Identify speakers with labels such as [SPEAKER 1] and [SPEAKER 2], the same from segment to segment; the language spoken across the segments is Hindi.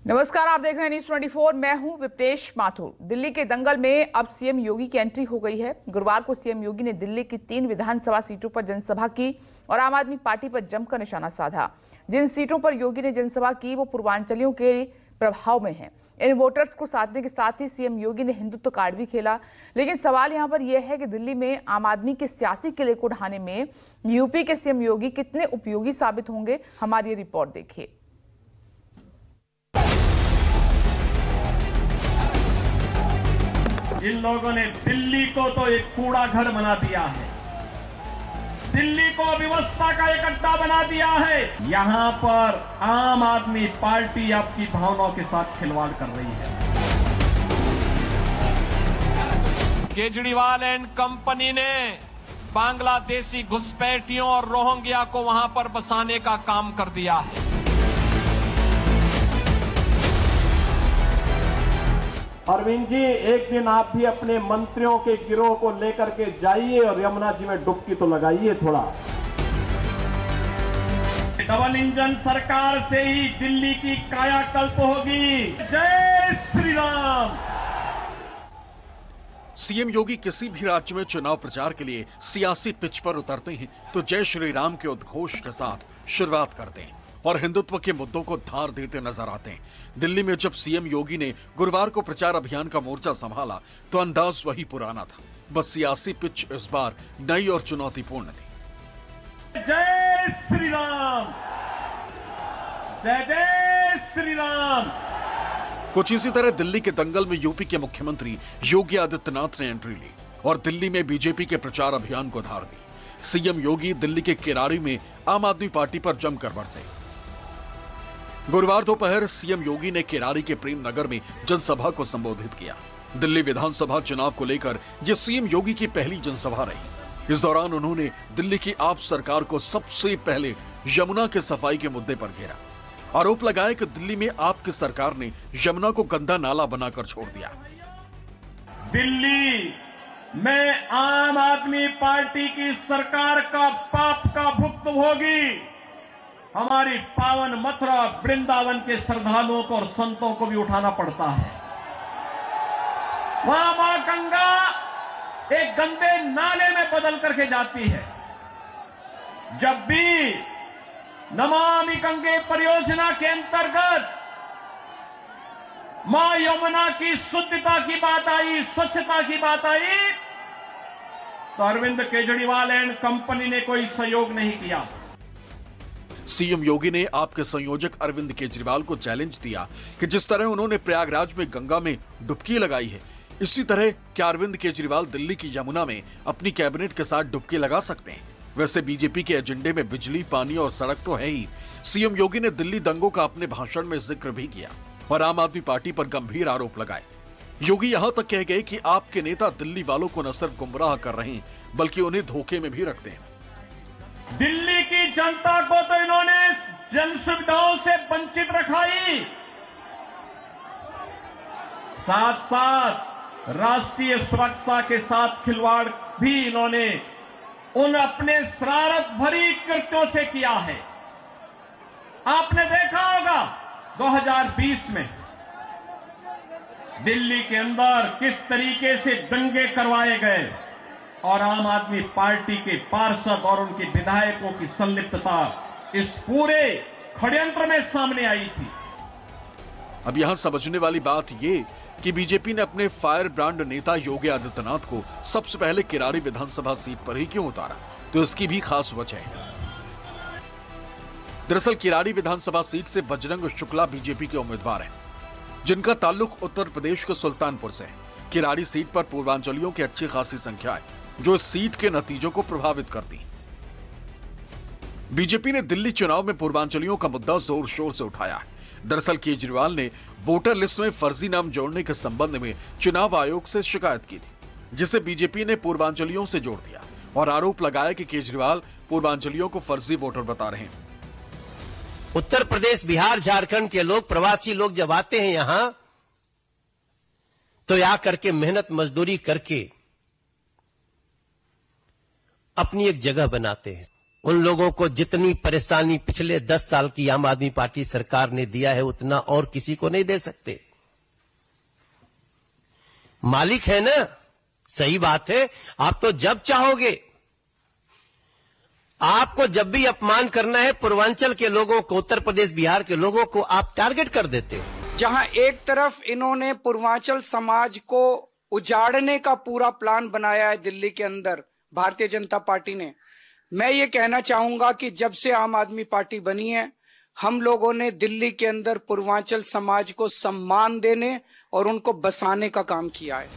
[SPEAKER 1] नमस्कार, आप देख रहे हैं न्यूज 24। मैं हूं विप्रेश माथुर। दिल्ली के दंगल में अब सीएम योगी की एंट्री हो गई है। गुरुवार को सीएम योगी ने दिल्ली की 3 विधानसभा सीटों पर जनसभा की और आम आदमी पार्टी पर जमकर निशाना साधा। जिन सीटों पर योगी ने जनसभा की वो पूर्वांचलियों के प्रभाव में है। इन वोटर्स को साधने के साथ ही सीएम योगी ने हिंदुत्व कार्ड भी खेला। लेकिन सवाल यहां पर यह है कि दिल्ली में आम आदमी के सियासी किले को ढहाने में यूपी के सीएम योगी कितने उपयोगी साबित होंगे। हमारी ये रिपोर्ट देखिए।
[SPEAKER 2] इन लोगों ने दिल्ली को तो एक कूड़ा घर बना दिया है, दिल्ली को व्यवस्था का एक अड्डा बना दिया है। यहां पर आम आदमी पार्टी आपकी भावनाओं के साथ खिलवाड़ कर रही है।
[SPEAKER 3] केजरीवाल एंड कंपनी ने बांग्लादेशी घुसपैठियों और रोहिंग्या को वहां पर बसाने का काम कर दिया है।
[SPEAKER 2] अरविंद जी, एक दिन आप भी अपने मंत्रियों के गिरोह को लेकर के जाइए और यमुना जी में डुबकी तो लगाइए थोड़ा। डबल इंजन सरकार से ही दिल्ली की कायाकल्प होगी। जय श्री राम।
[SPEAKER 4] सीएम योगी किसी भी राज्य में चुनाव प्रचार के लिए सियासी पिच पर उतरते हैं तो जय श्री राम के उद्घोष के साथ शुरुआत करते हैं और हिंदुत्व के मुद्दों को धार देते नजर आते हैं। दिल्ली में जब सीएम योगी ने गुरुवार को प्रचार अभियान का मोर्चा संभाला तो अंदाज वही पुराना था, बस सियासी पिच इस बार नई और चुनौतीपूर्ण थी।
[SPEAKER 2] जय श्री राम, जय जय श्री राम।
[SPEAKER 4] कुछ इसी तरह दिल्ली के दंगल में यूपी के मुख्यमंत्री योगी आदित्यनाथ ने एंट्री ली और दिल्ली में बीजेपी के प्रचार अभियान को धार दी। सीएम योगी दिल्ली के किराड़ी में आम आदमी पार्टी पर जमकर बरसे। गुरुवार दोपहर सीएम योगी ने किराड़ी के प्रेम नगर में जनसभा को संबोधित किया। दिल्ली विधानसभा चुनाव को लेकर यह सीएम योगी की पहली जनसभा रही। इस दौरान उन्होंने दिल्ली की आप सरकार को सबसे पहले यमुना के सफाई के मुद्दे पर घेरा। आरोप लगाया कि दिल्ली में आपकी सरकार ने यमुना को गंदा नाला बनाकर छोड़ दिया।
[SPEAKER 2] दिल्ली में आम आदमी पार्टी की सरकार का पाप का भुक्तभोगी हमारी पावन मथुरा वृंदावन के श्रद्धालुओं को और संतों को भी उठाना पड़ता है। वहां मां गंगा एक गंदे नाले में बदल करके जाती है। जब भी नमामि गंगे परियोजना के अंतर्गत मां यमुना की शुद्धता की बात आई, स्वच्छता की बात आई, तो अरविंद केजरीवाल एंड कंपनी ने कोई सहयोग नहीं किया।
[SPEAKER 4] सीएम योगी ने आपके संयोजक अरविंद केजरीवाल को चैलेंज दिया कि जिस तरह उन्होंने प्रयागराज में गंगा में डुबकी लगाई है, इसी तरह क्या अरविंद केजरीवाल दिल्ली की यमुना में अपनी कैबिनेट के साथ डुबकी लगा सकते हैं। वैसे बीजेपी के एजेंडे में बिजली, पानी और सड़क तो है ही। सीएम योगी ने दिल्ली दंगों का अपने भाषण में जिक्र भी किया और आम आदमी पार्टी पर गंभीर आरोप लगाए। योगी यहां तक कह गए कि आपके नेता दिल्ली वालों को न सिर्फ गुमराह कर रहे हैं बल्कि उन्हें धोखे में भी रखते हैं।
[SPEAKER 2] दिल्ली की जनता को तो इन्होंने जन सुविधाओं से वंचित रखाई, साथ साथ राष्ट्रीय सुरक्षा के साथ खिलवाड़ भी इन्होंने उन अपने शरारत भरी कृत्यों से किया है। आपने देखा होगा 2020 में दिल्ली के अंदर किस तरीके से दंगे करवाए गए और आम आदमी पार्टी के पार्षद और उनके विधायकों की संलिप्तता इस पूरे षड्यंत्र में सामने आई थी।
[SPEAKER 4] अब यहां समझने वाली बात ये कि बीजेपी ने अपने फायर ब्रांड नेता योगी आदित्यनाथ को सबसे पहले किराड़ी विधानसभा सीट पर ही क्यों उतारा, तो इसकी भी खास वजह है। दरअसल किराड़ी विधानसभा सीट से बजरंग शुक्ला बीजेपी के उम्मीदवार हैं, जिनका ताल्लुक उत्तर प्रदेश के सुल्तानपुर से है। किराड़ी सीट पर पूर्वांचलियों की अच्छी खासी संख्या है जो इस सीट के नतीजों को प्रभावित करती है। बीजेपी ने दिल्ली चुनाव में पूर्वांचलियों का मुद्दा जोर शोर से उठाया है। दरअसल केजरीवाल ने वोटर लिस्ट में फर्जी नाम जोड़ने के संबंध में चुनाव आयोग से शिकायत की थी, जिसे बीजेपी ने पूर्वांचलियों से जोड़ दिया और आरोप लगाया कि केजरीवाल पूर्वांचलियों को फर्जी वोटर बता रहे हैं।
[SPEAKER 5] उत्तर प्रदेश, बिहार, झारखंड के लोग, प्रवासी लोग जब आते हैं यहां तो यहां करके मेहनत मजदूरी करके अपनी एक जगह बनाते हैं। उन लोगों को जितनी परेशानी पिछले 10 साल की आम आदमी पार्टी सरकार ने दिया है उतना और किसी को नहीं दे सकते। मालिक है ना, सही बात है। आप तो जब चाहोगे, आपको जब भी अपमान करना है पूर्वांचल के लोगों को, उत्तर प्रदेश बिहार के लोगों को आप टारगेट कर देते हो।
[SPEAKER 6] जहां एक तरफ इन्होंने पूर्वांचल समाज को उजाड़ने का पूरा प्लान बनाया है दिल्ली के अंदर भारतीय जनता पार्टी ने, मैं ये कहना चाहूंगा कि जब से आम आदमी पार्टी बनी है हम लोगों ने दिल्ली के अंदर पूर्वांचल समाज को सम्मान देने और उनको बसाने का काम किया है।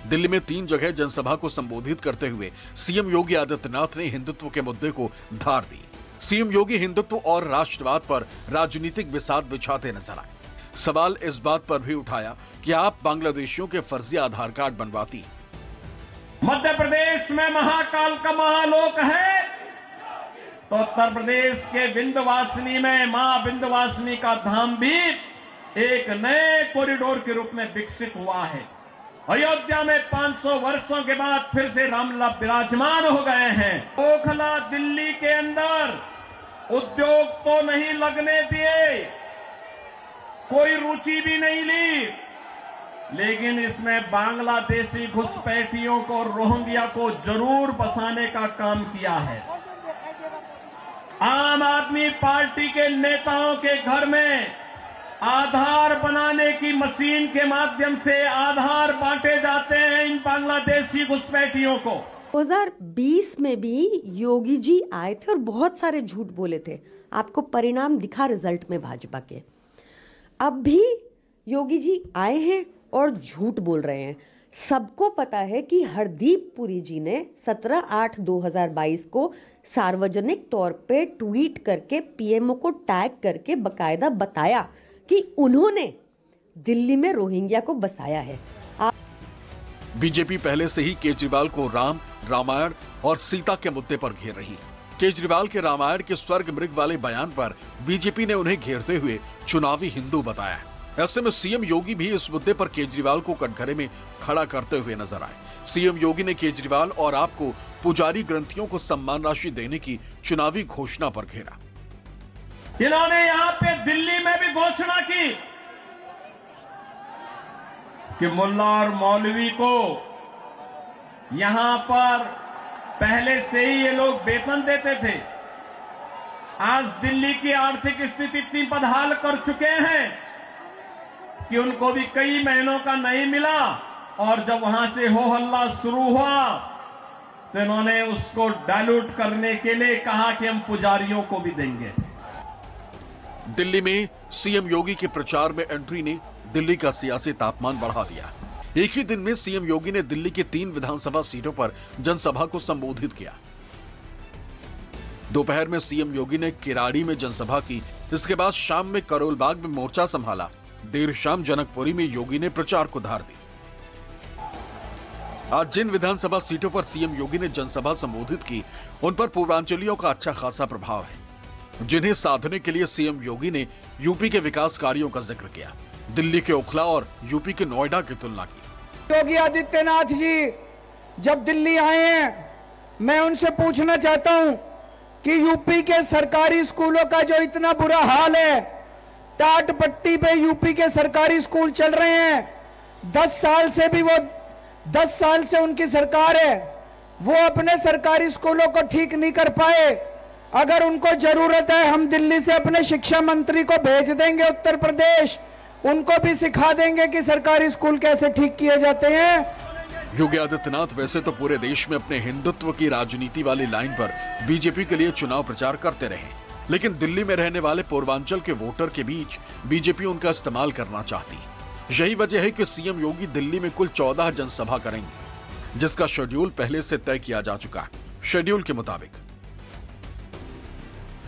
[SPEAKER 4] दिल्ली में 3 जगह जनसभा को संबोधित करते हुए सीएम योगी आदित्यनाथ ने हिंदुत्व के मुद्दे को धार दी। सीएम योगी हिंदुत्व और राष्ट्रवाद पर राजनीतिक विषाद बिछाते नजर आए। सवाल इस बात पर भी उठाया कि आप बांग्लादेशियों के फर्जी आधार कार्ड बनवाती।
[SPEAKER 2] मध्य प्रदेश में महाकाल का महालोक है तो उत्तर प्रदेश के विंध्यवासिनी में मां विंध्यवासिनी का धाम भी एक नए कॉरिडोर के रूप में विकसित हुआ है। अयोध्या में 500 वर्षों के बाद फिर से रामलला विराजमान हो गए हैं। ओखला दिल्ली के अंदर उद्योग तो नहीं लगने दिए, कोई रुचि भी नहीं ली, लेकिन इसमें बांग्लादेशी घुसपैठियों को, रोहिंग्या को जरूर बसाने का काम किया है। आम आदमी पार्टी के नेताओं के घर में आधार बनाने की मशीन के माध्यम से आधार बांटे जाते हैं इन बांग्लादेशी घुसपैठियों को।
[SPEAKER 7] 2020 में भी योगी जी आए थे और बहुत सारे झूठ बोले थे। आपको परिणाम दिखा रिजल्ट में भाजपा के। अब भी योगी जी आए हैं और झूठ बोल रहे हैं। सबको पता है कि हरदीप पुरी जी ने 17/8/2022 को सार्वजनिक तौर पे ट्वीट करके पीएमओ को टैग करके बकायदा बताया कि उन्होंने दिल्ली में रोहिंग्या को बसाया है।
[SPEAKER 4] बीजेपी पहले से ही केजरीवाल को राम, रामायण और सीता के मुद्दे पर घेर रही। केजरीवाल के रामायण के स्वर्ग मृग वाले बयान पर बीजेपी ने उन्हें घेरते हुए चुनावी हिंदू बताया। ऐसे में सीएम योगी भी इस मुद्दे पर केजरीवाल को कटघरे में खड़ा करते हुए नजर आए। सीएम योगी ने केजरीवाल और आपको पुजारी ग्रंथियों को सम्मान राशि देने की चुनावी घोषणा पर घेरा।
[SPEAKER 2] इन्होंने यहां पे दिल्ली में भी घोषणा की कि मुल्ला और मौलवी को यहां पर पहले से ही ये लोग वेतन देते थे। आज दिल्ली की आर्थिक स्थिति इतनी बदहाल कर चुके हैं कि उनको भी कई महीनों का नहीं मिला, और जब वहां से हो हल्ला शुरू हुआ तो इन्होंने उसको डाइल्यूट करने के लिए कहा कि हम पुजारियों को भी देंगे।
[SPEAKER 4] दिल्ली में सीएम योगी के प्रचार में एंट्री ने दिल्ली का सियासी तापमान बढ़ा दिया। एक ही दिन में सीएम योगी ने दिल्ली की 3 विधानसभा सीटों पर जनसभा को संबोधित किया। दोपहर में सीएम योगी ने किराड़ी में जनसभा की। इसके बाद शाम में करोल बाग में मोर्चा संभाला। देर शाम जनकपुरी में योगी ने प्रचार को धार दी। आज जिन विधानसभा सीटों पर सीएम योगी ने जनसभा संबोधित की, उन पर पूर्वांचलियों का अच्छा खासा प्रभाव है, जिन्हें साधने के लिए सीएम योगी ने यूपी के विकास कार्यों का जिक्र किया। दिल्ली के ओखला और यूपी के नोएडा की तुलना की।
[SPEAKER 6] योगी आदित्यनाथ जी जब दिल्ली आए हैं, मैं उनसे पूछना चाहता हूं कि यूपी के सरकारी स्कूलों का जो इतना बुरा हाल है, टाट पट्टी पे यूपी के सरकारी स्कूल चल रहे हैं। 10 साल से उनकी सरकार है, वो अपने सरकारी स्कूलों को ठीक नहीं कर पाए। अगर उनको जरूरत है, हम दिल्ली से अपने शिक्षा मंत्री को भेज देंगे उत्तर प्रदेश, उनको भी सिखा देंगे कि सरकारी स्कूल कैसे ठीक किए जाते हैं।
[SPEAKER 4] योगी आदित्यनाथ वैसे तो पूरे देश में अपने हिंदुत्व की राजनीति वाली लाइन पर बीजेपी के लिए चुनाव प्रचार करते रहे, लेकिन दिल्ली में रहने वाले पूर्वांचल के वोटर के बीच बीजेपी उनका इस्तेमाल करना चाहती है। यही वजह है कि सीएम योगी दिल्ली में कुल 14 जनसभा करेंगे, जिसका शेड्यूल पहले से तय किया जा चुका है। शेड्यूल के मुताबिक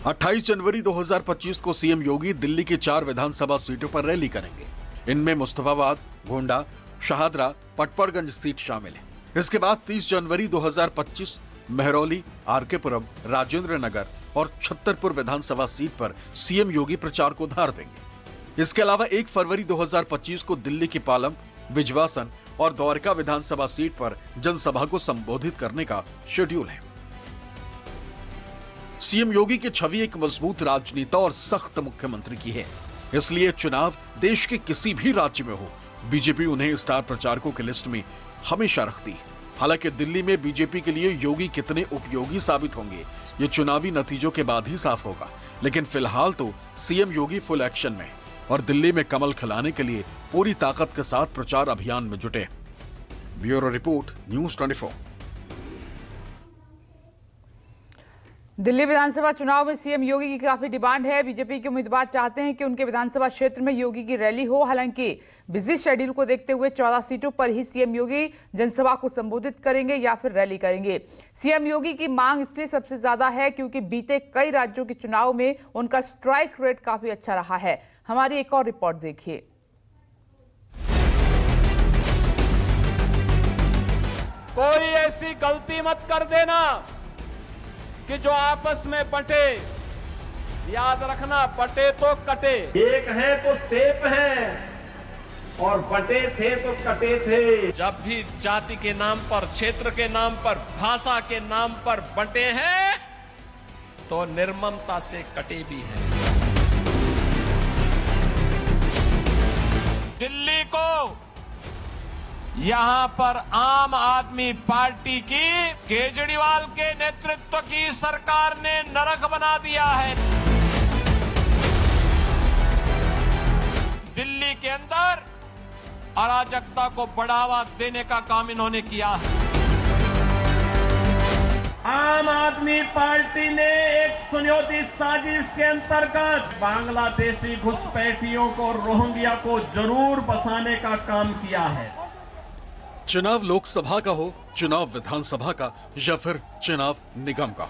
[SPEAKER 4] 28 जनवरी 2025 को सीएम योगी दिल्ली की 4 विधानसभा सीटों पर रैली करेंगे। इनमें मुस्तफाबाद, गोंडा, शाहदरा, पटपड़गंज सीट शामिल है। इसके बाद 30 जनवरी 2025 महरौली, आरकेपुरम, राजेंद्र नगर और छतरपुर विधानसभा सीट पर सीएम योगी प्रचार को धार देंगे। इसके अलावा 1 फरवरी 2025 को दिल्ली की पालम, बिजवासन और द्वारका विधानसभा सीट पर जनसभा को संबोधित करने का शेड्यूल है। सीएम योगी की छवि एक मजबूत राजनेता और सख्त मुख्यमंत्री की है, इसलिए चुनाव देश के किसी भी राज्य में हो, बीजेपी उन्हें स्टार प्रचारकों की लिस्ट में हमेशा रखती है। हालांकि दिल्ली में बीजेपी के लिए योगी कितने उपयोगी साबित होंगे, ये चुनावी नतीजों के बाद ही साफ होगा। लेकिन फिलहाल तो सीएम योगी फुल एक्शन में और दिल्ली में कमल खिलाने के लिए पूरी ताकत के साथ प्रचार अभियान में जुटे। Bureau report, news 24।
[SPEAKER 1] दिल्ली विधानसभा चुनाव में सीएम योगी की काफी डिमांड है। बीजेपी के उम्मीदवार चाहते हैं कि उनके विधानसभा क्षेत्र में योगी की रैली हो। हालांकि बिजी शेड्यूल को देखते हुए 14 सीटों पर ही सीएम योगी जनसभा को संबोधित करेंगे या फिर रैली करेंगे। सीएम योगी की मांग इसलिए सबसे ज्यादा है क्योंकि बीते कई राज्यों के चुनाव में उनका स्ट्राइक रेट काफी अच्छा रहा है। हमारी एक और रिपोर्ट देखिए।
[SPEAKER 3] कोई ऐसी गलती मत कर देना कि जो आपस में बंटे। याद रखना, बटे तो कटे।
[SPEAKER 2] एक है तो सेफ है और बटे थे तो कटे थे।
[SPEAKER 3] जब भी जाति के नाम पर, क्षेत्र के नाम पर, भाषा के नाम पर बंटे हैं तो निर्ममता से कटे भी हैं। दिल्ली को यहां पर आम आदमी पार्टी की, केजरीवाल के नेतृत्व की सरकार ने नरक बना दिया है। दिल्ली के अंदर अराजकता को बढ़ावा देने का काम इन्होंने किया है।
[SPEAKER 2] आम आदमी पार्टी ने एक सुनियोजित साजिश के अंतर्गत बांग्लादेशी घुसपैठियों को, रोहिंग्या को जरूर बसाने का काम किया है।
[SPEAKER 4] चुनाव लोकसभा का हो, चुनाव विधानसभा का या फिर चुनाव निगम का,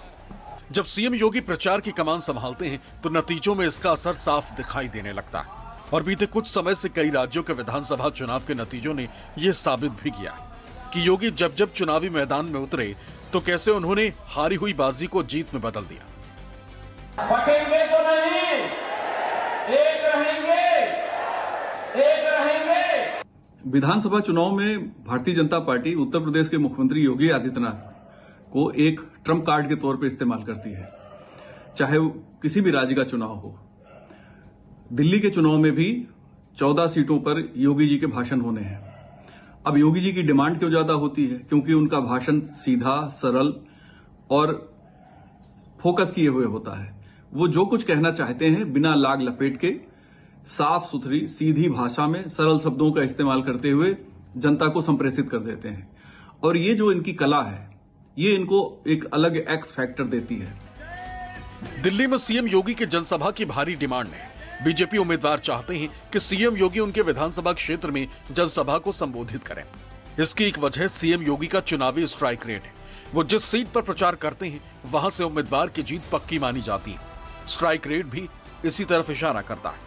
[SPEAKER 4] जब सीएम योगी प्रचार की कमान संभालते हैं तो नतीजों में इसका असर साफ दिखाई देने लगता है। और बीते कुछ समय से कई राज्यों के विधानसभा चुनाव के नतीजों ने यह साबित भी किया कि योगी जब जब चुनावी मैदान में उतरे तो कैसे उन्होंने हारी हुई बाजी को जीत में बदल दिया।
[SPEAKER 2] बटेंगे तो नहीं, एक रहेंगे, एक रहेंगे।
[SPEAKER 8] विधानसभा चुनाव में भारतीय जनता पार्टी उत्तर प्रदेश के मुख्यमंत्री योगी आदित्यनाथ को एक ट्रम्प कार्ड के तौर पर इस्तेमाल करती है, चाहे वो किसी भी राज्य का चुनाव हो। दिल्ली के चुनाव में भी 14 सीटों पर योगी जी के भाषण होने हैं। अब योगी जी की डिमांड क्यों ज्यादा होती है? क्योंकि उनका भाषण सीधा, सरल और फोकस किए हुए होता है। वो जो कुछ कहना चाहते हैं बिना लाग लपेट के, साफ सुथरी सीधी भाषा में सरल शब्दों का इस्तेमाल करते हुए जनता को संप्रेषित कर देते हैं। और ये जो इनकी कला है, ये इनको एक अलग एक्स फैक्टर देती है।
[SPEAKER 4] दिल्ली में सीएम योगी के जनसभा की भारी डिमांड है। बीजेपी उम्मीदवार चाहते हैं कि सीएम योगी उनके विधानसभा क्षेत्र में जनसभा को संबोधित करें। इसकी एक वजह सीएम योगी का चुनावी स्ट्राइक रेट है। वो जिस सीट पर प्रचार करते हैं वहां से उम्मीदवार की जीत पक्की मानी जाती है। स्ट्राइक रेट भी इसी तरफ इशारा करता है।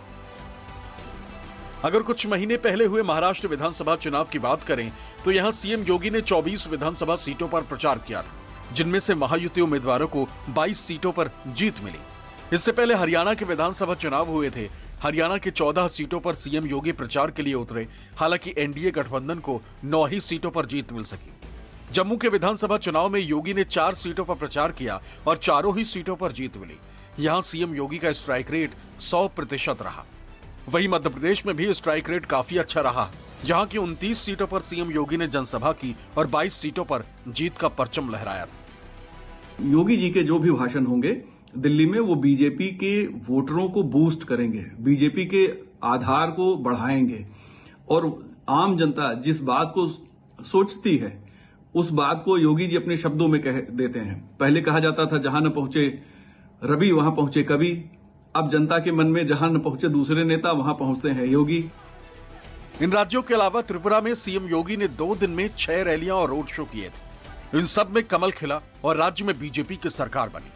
[SPEAKER 4] अगर कुछ महीने पहले हुए महाराष्ट्र विधानसभा चुनाव की बात करें तो यहां सीएम योगी ने 24 विधानसभा सीटों पर प्रचार किया था, जिनमें से महायुति उम्मीदवारों को 22 सीटों पर जीत मिली। इससे पहले हरियाणा के विधानसभा चुनाव हुए थे। हरियाणा के 14 सीटों पर सीएम योगी प्रचार के लिए उतरे। हालांकि एनडीए गठबंधन को 9 ही सीटों पर जीत मिल सकी। जम्मू के विधानसभा चुनाव में योगी ने 4 सीटों पर प्रचार किया और चारों ही सीटों पर जीत मिली। यहां सीएम योगी का स्ट्राइक रेट 100% रहा। वहीं मध्य प्रदेश में भी स्ट्राइक रेट काफी अच्छा रहा। जहां की 29 सीटों पर सीएम योगी ने जनसभा की और 22 सीटों पर जीत का परचम लहराया था।
[SPEAKER 8] योगी जी के जो भी भाषण होंगे दिल्ली में, वो बीजेपी के वोटरों को बूस्ट करेंगे, बीजेपी के आधार को बढ़ाएंगे। और आम जनता जिस बात को सोचती है उस बात को योगी जी अपने शब्दों में कह देते हैं। पहले कहा जाता था जहां न पहुंचे रवि वहां पहुंचे कवि। अब जनता के मन में जहां न पहुंचे दूसरे नेता वहां पहुंचते हैं योगी।
[SPEAKER 4] इन राज्यों के अलावा त्रिपुरा में सीएम योगी ने 2 दिन में 6 रैलियां और रोड शो किए थे। इन सब में कमल खिला और राज्य में बीजेपी की सरकार बनी।